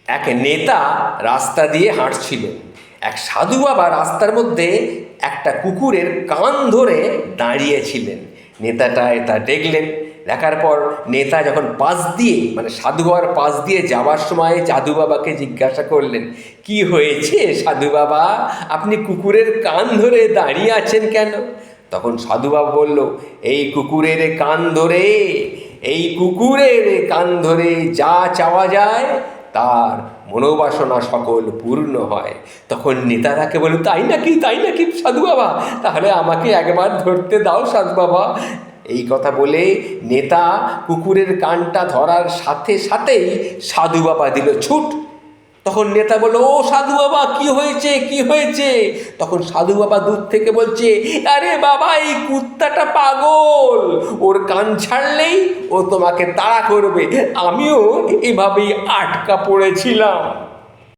এক নেতা রাস্তা দিয়ে হাঁটছিলেন। এক সাধু বাবা রাস্তার মধ্যে একটা কুকুরের কান ধরে দাঁড়িয়েছিলেন। নেতাটা এটা দেখলেন। দেখার পর নেতা যখন পাশ দিয়ে মানে সাধু বাবার পাশ দিয়ে যাওয়ার সময় সাধু বাবাকে জিজ্ঞাসা করলেন, কি হয়েছে সাধু বাবা, আপনি কুকুরের কান ধরে দাঁড়িয়ে আছেন কেন? তখন সাধু বাবা বলল, এই কুকুরের কান ধরে যা চাওয়া যায় তার মনোবাসনা সকল পূর্ণ হয়। তখন নেতা তাকে বলল, তাই নাকি সাধু বাবা, তাহলে আমাকে একবার ধরতে দাও সাধু বাবা। এই কথা বলে নেতা কুকুরের কানটা ধরার সাথে সাথেই সাধু বাবা দিল ছুট। তখন নেতা বলল, ও সাধু বাবা, কি হয়েছে? তখন সাধু বাবা দূর থেকে বলছে, আরে বাবা, এই কুত্তাটা পাগল, ওর কান ছাড়লেই ও তোমাকে তাড়া করবে, আমিও এভাবেই আটকা পড়েছিলাম।